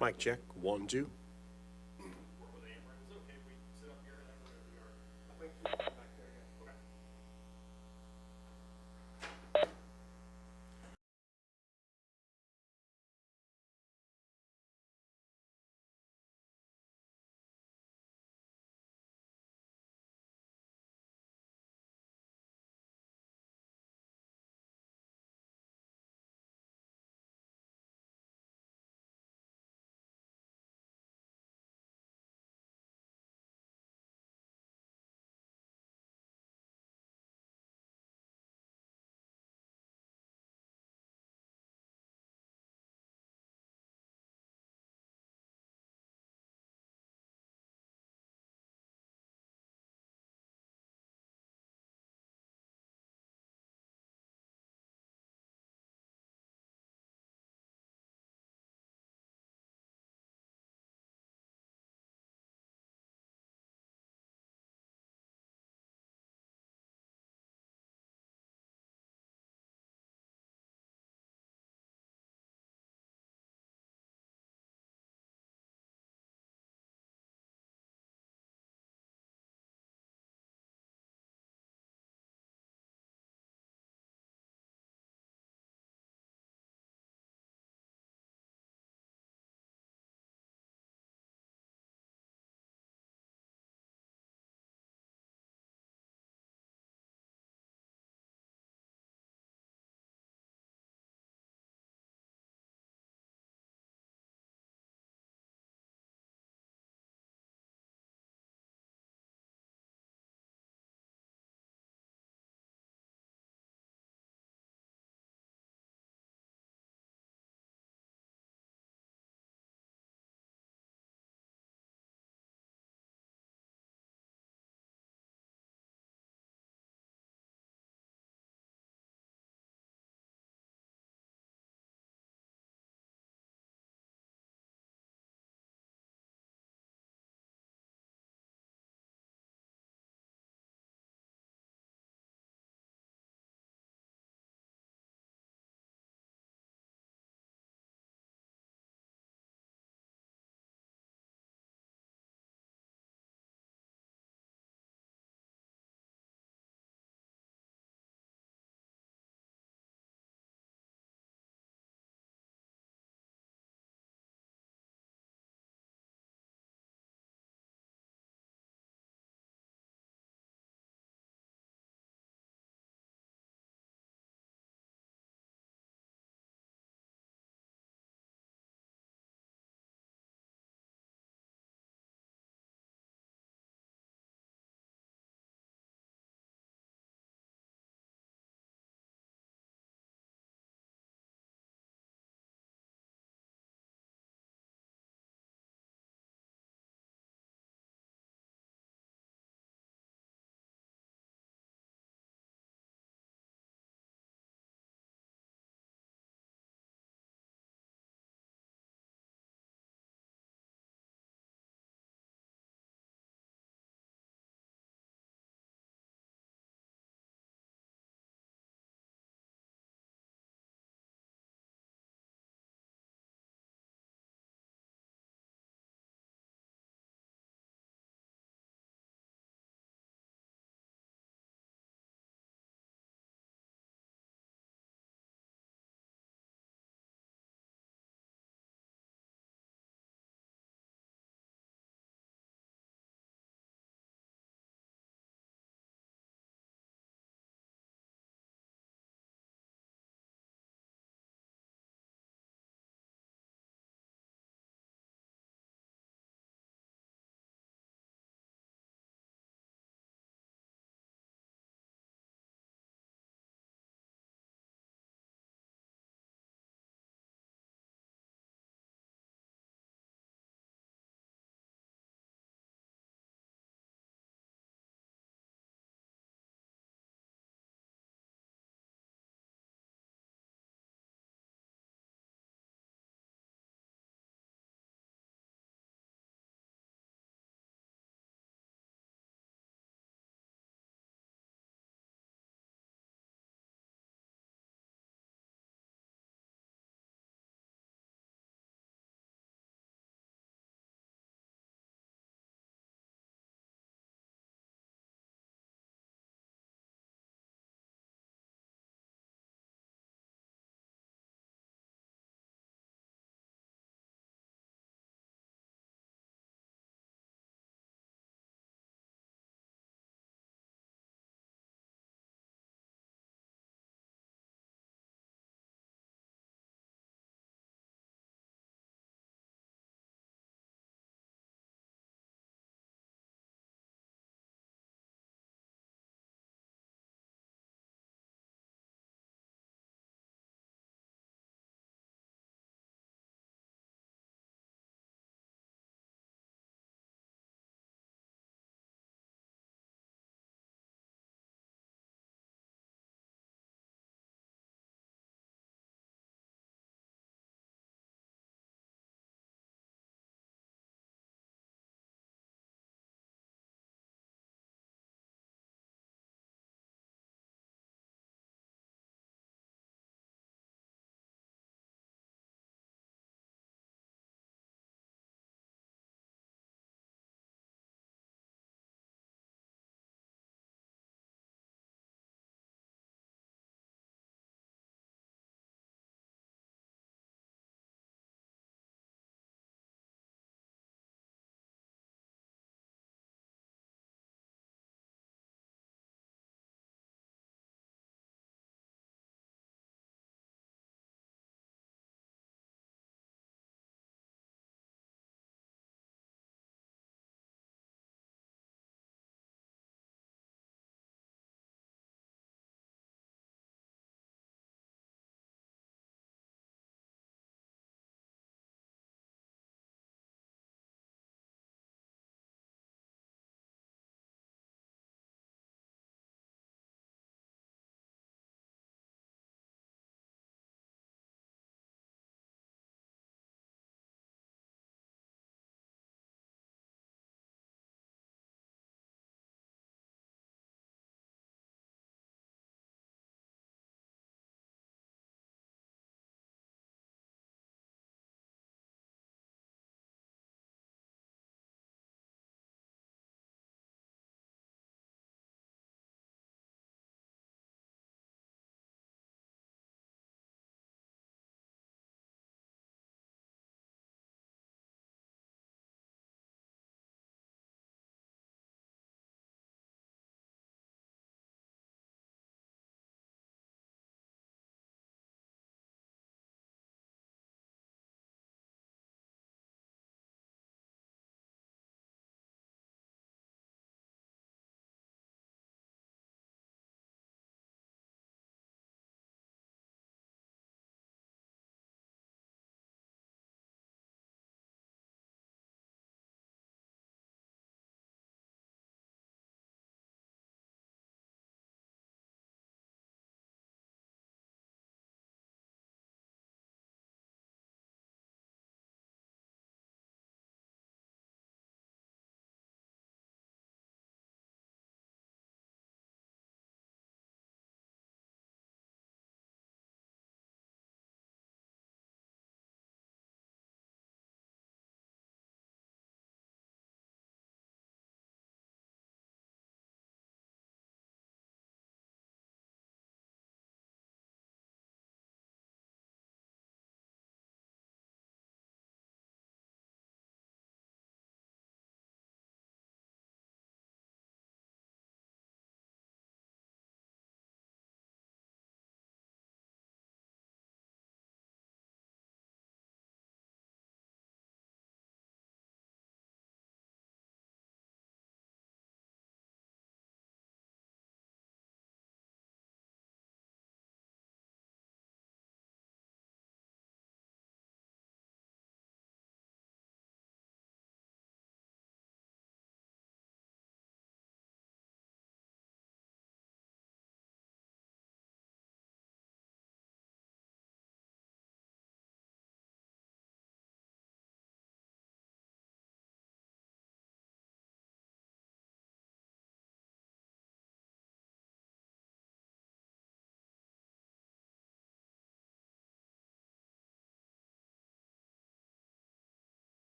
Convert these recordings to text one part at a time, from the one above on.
Mic check, 1, 2.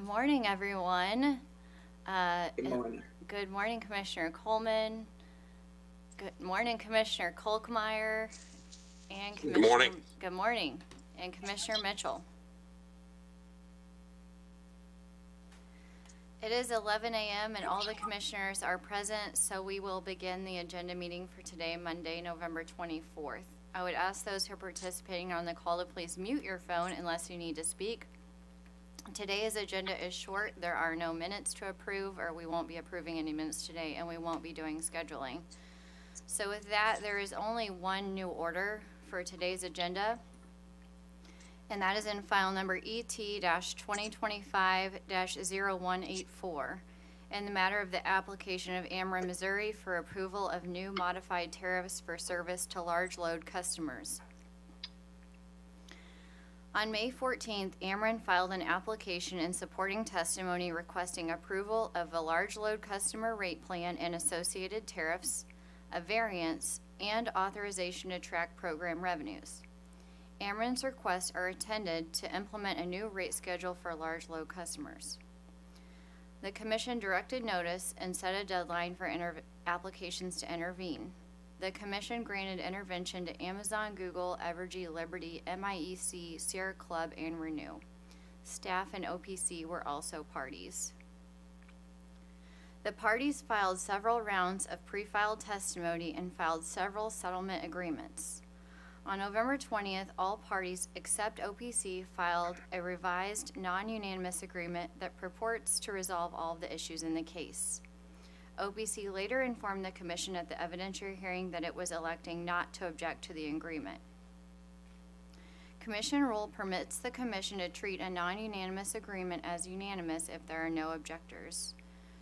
morning, everyone. Good morning. Good morning, Commissioner Coleman. Good morning, Commissioner Kolkmeyer. And Good morning. Good morning. And Commissioner Mitchell. It is 11 a.m. and all the commissioners are present, so we will begin the agenda meeting for today, Monday, November 24th. I would ask those who are participating on the call to please mute your phone unless you need to speak. Today's agenda is short. There are no minutes to approve, or we won't be approving any minutes today, and we won't be doing scheduling. So with that, there is only one new order for today's agenda, and that is in file number ET-2025-0184, in the matter of the application of Ameren, Missouri for approval of new modified tariffs for service to large load customers. On May 14th, Ameren filed an application and supporting testimony requesting approval of a large load customer rate plan and associated tariffs, a variance, and authorization to track program revenues. Ameren's requests are intended to implement a new rate schedule for large load customers. The Commission directed notice and set a deadline for applications to intervene. The Commission granted intervention to Amazon, Google, Evergy, Liberty, MIEC, Sierra Club, and Renew. Staff and OPC were also parties. The parties filed several rounds of pre-filed testimony and filed several settlement agreements. On November 20th, all parties except OPC filed a revised non-unanimous agreement that purports to resolve all of the issues in the case. OPC later informed the Commission at the evidentiary hearing that it was electing not to object to the agreement. Commission rule permits the Commission to treat a non-unanimous agreement as unanimous if there are no objectors.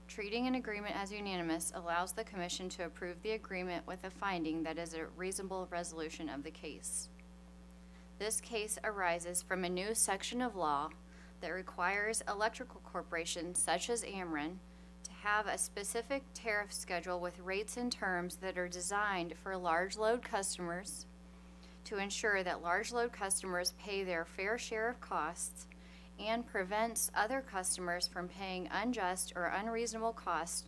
Treating an agreement as unanimous allows the Commission to approve the agreement with a finding that is a reasonable resolution of the case. This case arises from a new section of law that requires electrical corporations such as Ameren to have a specific tariff schedule with rates and terms that are designed for large load customers to ensure that large load customers pay their fair share of costs and prevents other customers from paying unjust or unreasonable costs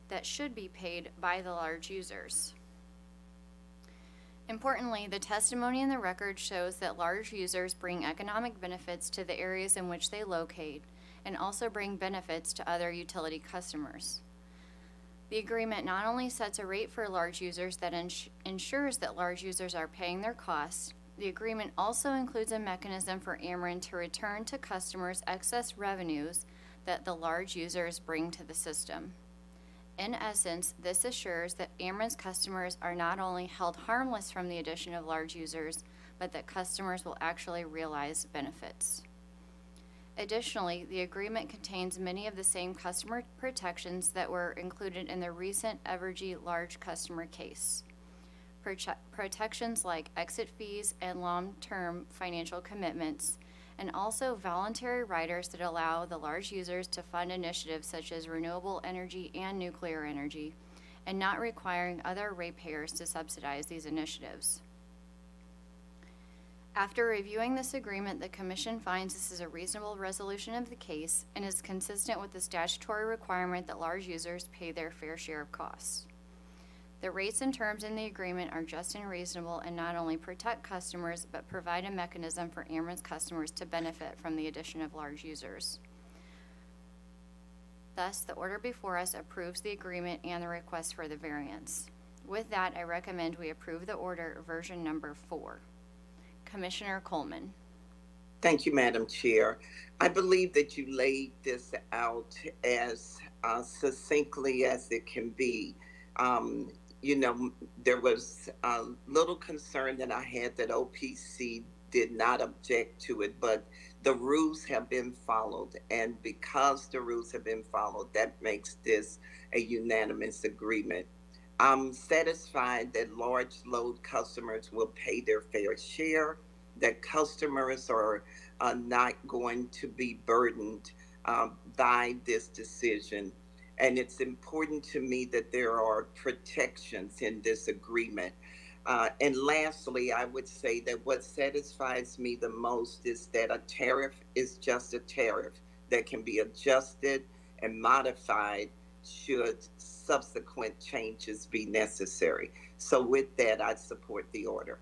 that should be paid by the large users. Importantly, the testimony in the record shows that large users bring economic benefits to the areas in which they locate and also bring benefits to other utility customers. The agreement not only sets a rate for large users that ensures that large users are paying their costs, the agreement also includes a mechanism for Ameren to return to customers excess revenues that the large users bring to the system. In essence, this assures that Ameren's customers are not only held harmless from the addition of large users, but that customers will actually realize benefits. Additionally, the agreement contains many of the same customer protections that were included in the recent Evergy large customer case. Protections like exit fees and long-term financial commitments, and also voluntary riders that allow the large users to fund initiatives such as renewable energy and nuclear energy, and not requiring other ratepayers to subsidize these initiatives. After reviewing this agreement, the Commission finds this is a reasonable resolution of the case and is consistent with the statutory requirement that large users pay their fair share of costs. The rates and terms in the agreement are just and reasonable and not only protect customers, but provide a mechanism for Ameren's customers to benefit from the addition of large users. Thus, the order before us approves the agreement and the request for the variance. With that, I recommend we approve the order version number 4. Commissioner Coleman. Thank you, Madam Chair. I believe that you laid this out as succinctly as it can be. There was a little concern that I had that OPC did not object to it, but the rules have been followed. And because the rules have been followed, that makes this a unanimous agreement. I'm satisfied that large load customers will pay their fair share, that customers are not going to be burdened by this decision. And it's important to me that there are protections in this agreement. And lastly, I would say that what satisfies me the most is that a tariff is just a tariff. that can be adjusted and modified should subsequent changes be necessary. So with that, I support the order.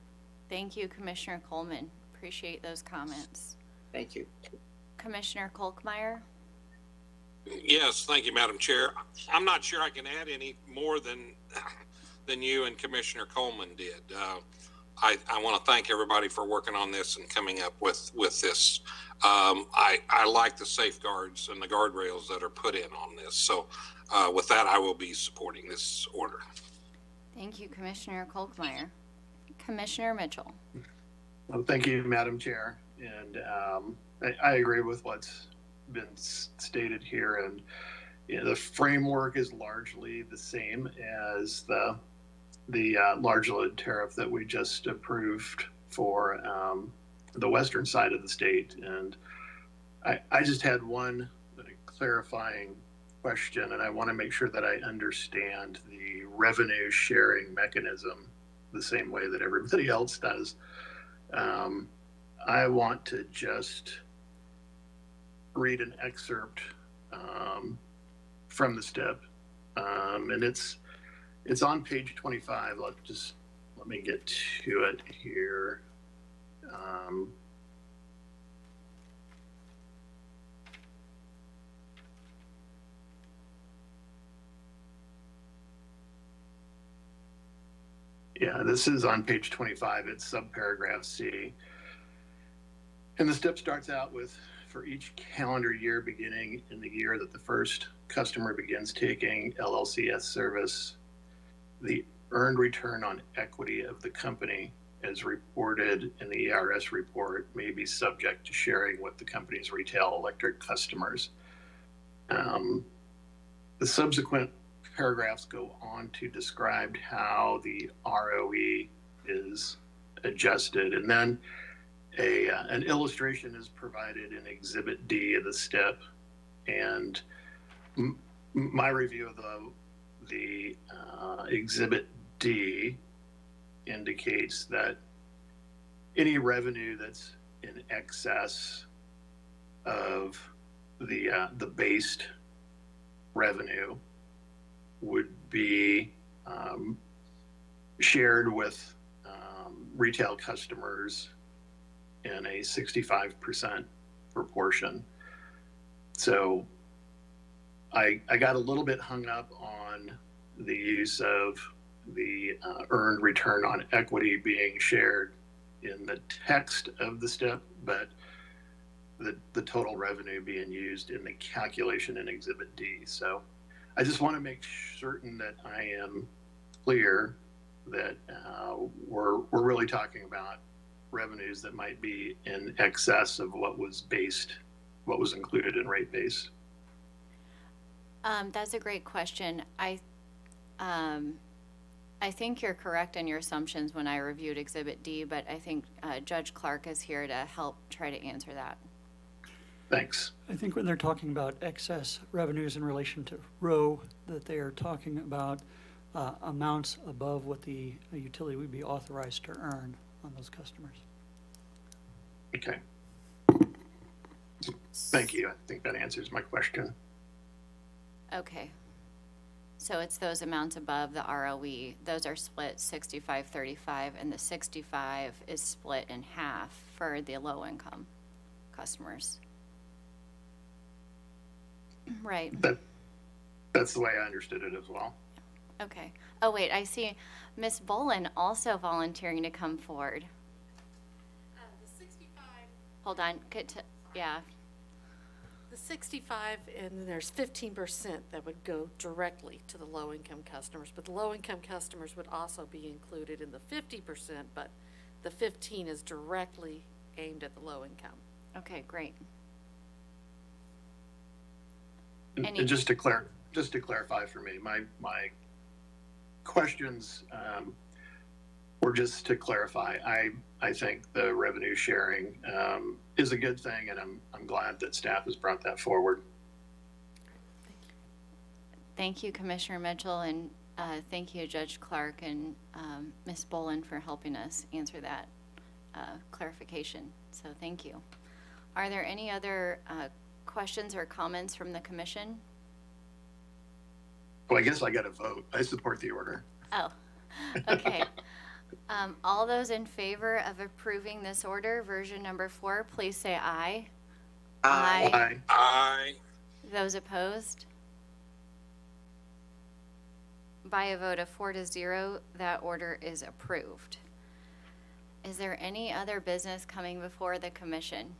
Thank you, Commissioner Coleman. Appreciate those comments. Thank you. Commissioner Kolkmeyer? Yes, thank you, Madam Chair. I'm not sure I can add any more than you and Commissioner Coleman did. I want to thank everybody for working on this and coming up with this. I like the safeguards and the guardrails that are put in on this. So with that, I will be supporting this order. Thank you, Commissioner Kolkmeyer. Commissioner Mitchell. Well, thank you, Madam Chair. And I agree with what's been stated here. And the framework is largely the same as the large load tariff that we just approved for the western side of the state. And I just had one clarifying question, and I want to make sure that I understand the revenue sharing mechanism the same way that everybody else does. I want to just read an excerpt from the STIP, and it's on page 25. Let me get to it here. Yeah, this is on page 25. It's subparagraph C. And the STIP starts out with, for each calendar year beginning in the year that the first customer begins taking LLCS service, the earned return on equity of the company as reported in the ERS report may be subject to sharing with the company's retail electric customers. The subsequent paragraphs go on to describe how the ROE is adjusted. And then an illustration is provided in Exhibit D of the STIP. And my review of the Exhibit D indicates that any revenue that's in excess of the based revenue would be shared with retail customers in a 65% proportion. So I got a little bit hung up on the use of the earned return on equity being shared in the text of the STIP, but the total revenue being used in the calculation in Exhibit D. So I just want to make certain that I am clear that we're really talking about revenues that might be in excess of what was included in rate base. That's a great question. I think you're correct in your assumptions when I reviewed Exhibit D, but I think Judge Clark is here to help try to answer that. Thanks. I think when they're talking about excess revenues in relation to row, that they are talking about amounts above what the utility would be authorized to earn on those customers. Okay. Thank you. I think that answers my question. Okay. So it's those amounts above the ROE. Those are split 65-35, and the 65 is split in half for the low income customers. Right. That's the way I understood it as well. Okay. Oh, wait, I see Miss Bolin also volunteering to come forward. The 65. Hold on. Yeah. The 65, and then there's 15% that would go directly to the low-income customers. But the low-income customers would also be included in the 50%, but the 15 is directly aimed at the low income. Okay, great. And just to clarify for me, my questions were just to clarify. I think the revenue sharing is a good thing, and I'm glad that staff has brought that forward. Thank you, Commissioner Mitchell, and thank you, Judge Clark and Ms. Bolin for helping us answer that clarification. So thank you. Are there any other questions or comments from the commission? Well, I guess I got to vote. I support the order. Oh, okay. All those in favor of approving this order, version number 4, please say aye. Aye. Aye. Aye. Those opposed? By a vote of 4-0, that order is approved. Is there any other business coming before the commission?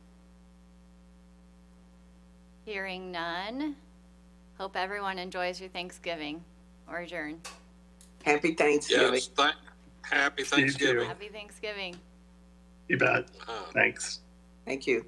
Hearing none. Hope everyone enjoys your Thanksgiving or adjourn. Happy Thanksgiving. Yes, happy You too. Thanksgiving. Happy Thanksgiving. You bet. Uh, Thanks. Thank you.